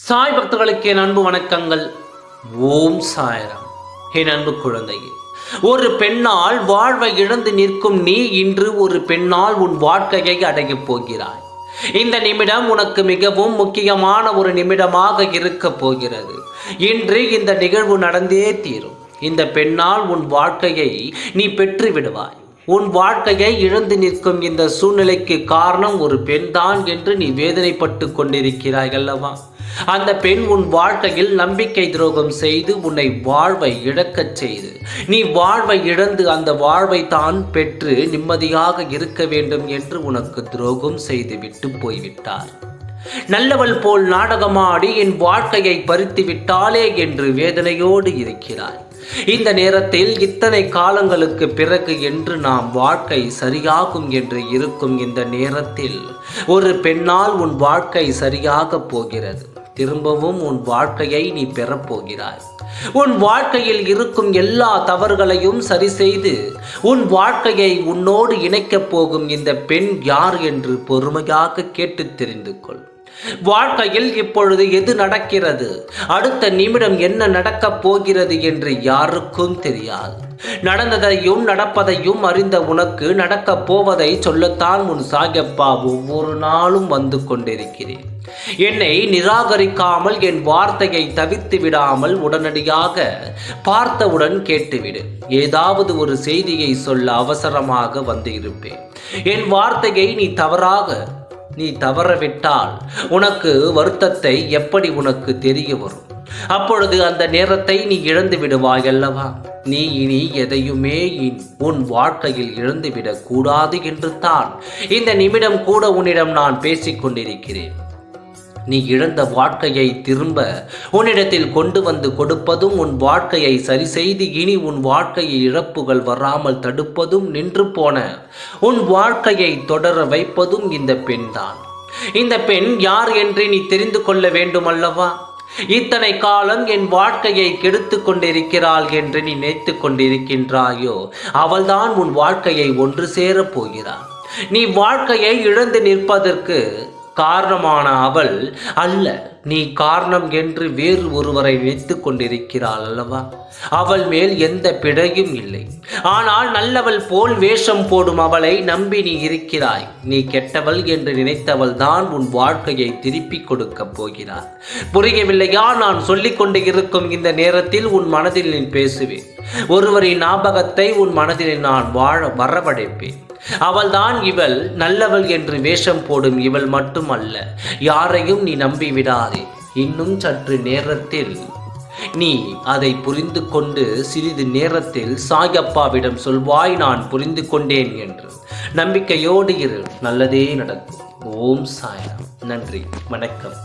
சாய் பக்தர்களுக்கு என் அன்பு வணக்கங்கள். ஓம் சாய்ராம். என் அன்பு குழந்தையே, ஒரு பெண்ணால் வாழ்வை இழந்து நிற்கும் நீ இன்று ஒரு பெண்ணால் உன் வாழ்க்கையை அடையப் போகிறாய். இந்த நிமிடம் உனக்கு மிகவும் முக்கியமான ஒரு நிமிடமாக இருக்கப் போகிறது. இன்று இந்த நிகழ்வு நடந்தே தீரும். இந்த பெண்ணால் உன் வாழ்க்கையை நீ பெற்று விடுவாய். உன் வாழ்க்கையை இழந்து நிற்கும் இந்த சூழ்நிலைக்கு காரணம் ஒரு பெண்தான் என்று நீ வேதனைப்பட்டு கொண்டிருக்கிறாய் அல்லவா? அந்த பெண் உன் வாழ்க்கையில் நம்பிக்கை துரோகம் செய்து உன்னை வாழ்வை இழக்கச் செய்து நீ வாழ்வை இழந்து அந்த வாழ்வை தான் பெற்று நிம்மதியாக இருக்க வேண்டும் என்று உனக்கு துரோகம் செய்து விட்டு போய்விட்டார். நல்லவள் போல் நாடகமாடி என் வாழ்க்கையை பறித்து விட்டாளே என்று வேதனையோடு இருக்கிறாய். இந்த நேரத்தில் இத்தனை காலங்களுக்கு பிறகு என்று நாம் வாழ்க்கை சரியாகும் என்று இருக்கும் இந்த நேரத்தில் ஒரு பெண்ணால் உன் வாழ்க்கை சரியாக போகிறது. திரும்பவும் உன் வாழ்க்கையை நீ பெறப்போகிறாய். உன் வாழ்க்கையில் இருக்கும் எல்லா தவறுகளையும் சரி செய்து உன் வாழ்க்கையை உன்னோடு இணைக்கப் போகும் இந்த பெண் யார் என்று பொறுமையாக கேட்டு தெரிந்து கொள். வாழ்க்கையில் இப்பொழுது எது நடக்கிறது, அடுத்த நிமிடம் என்ன நடக்கப் போகிறது என்று யாருக்கும் தெரியாது. நடந்ததையும் நடப்பதையும் அறிந்த உனக்கு நடக்கப் போவதை சொல்லத்தான் உன் சாயப்பா ஒவ்வொரு நாளும் வந்து கொண்டிருக்கிறேன். என்னை நிராகரிக்காமல் என் வார்த்தையை தவிர்த்து விடாமல் உடனடியாக பார்த்தவுடன் கேட்டுவிடு. ஏதாவது ஒரு செய்தியை சொல்ல அவசரமாக வந்து இருப்பேன். என் வார்த்தையை நீ தவறவிட்டால் உனக்கு வருத்தத்தை எப்படி உனக்கு தெரிய வரும்? அப்பொழுது அந்த நேரத்தை நீ இழந்து விடுவாய் அல்லவா? நீ இனி எதையுமே உன் வாழ்க்கையில் இழந்துவிடக் கூடாது என்று தான் இந்த நிமிடம் கூட உன்னிடம் நான் பேசிக்கொண்டிருக்கிறேன். நீ இழந்த வாழ்க்கையை திரும்ப உன்னிடத்தில் கொண்டு வந்து கொடுப்பதும், உன் வாழ்க்கையை சரி செய்து இனி உன் வாழ்க்கையை இழப்புகள் வராமல் தடுப்பதும், நின்று போன உன் வாழ்க்கையை தொடர வைப்பதும் இந்த பெண்தான். இந்த பெண் யார் என்று நீ தெரிந்து கொள்ள வேண்டும் அல்லவா? இத்தனை காலம் என் வாழ்க்கையை கெடுத்து கொண்டிருக்கிறாள் என்று நீ நினைத்து கொண்டிருக்கின்றாயோ, அவள்தான் உன் வாழ்க்கையை ஒன்று சேரப் போகிறாள். நீ வாழ்க்கையை இழந்து நிற்பதற்கு காரணமான அவள் அல்ல, நீ காரணம் என்று வேறு ஒருவரை நினைத்து கொண்டிருக்கிறாள் அல்லவா? அவள் மேல் எந்த பிழையும் இல்லை. ஆனால் நல்லவள் போல் வேஷம் போடும் அவளை நம்பி நீ இருக்கிறாய். நீ கெட்டவள் என்று நினைத்தவள் தான் உன் வாழ்க்கையை திருப்பி கொடுக்க போகிறார். புரியவில்லையா? நான் சொல்லிக் கொண்டு இருக்கும் இந்த நேரத்தில் உன் மனதில் நீ பேசுவேன். ஒருவரின் ஞாபகத்தை உன் மனதில் நான் வரவழைப்பேன். அவள்தான் இவள். நல்லவள் என்று வேஷம் போடும் இவள் மட்டுமல்ல. யாரையும் நீ நம்பி விடாதே. இன்னும் சற்று நேரத்தில் நீ அதை புரிந்து கொண்டு சிறிது நேரத்தில் சாயப்பாவிடம் சொல்வாய், நான் புரிந்து கொண்டேன் என்று. நம்பிக்கையோடு இரு, நல்லதே நடக்கும். ஓம் சாய்ராம். நன்றி, வணக்கம்.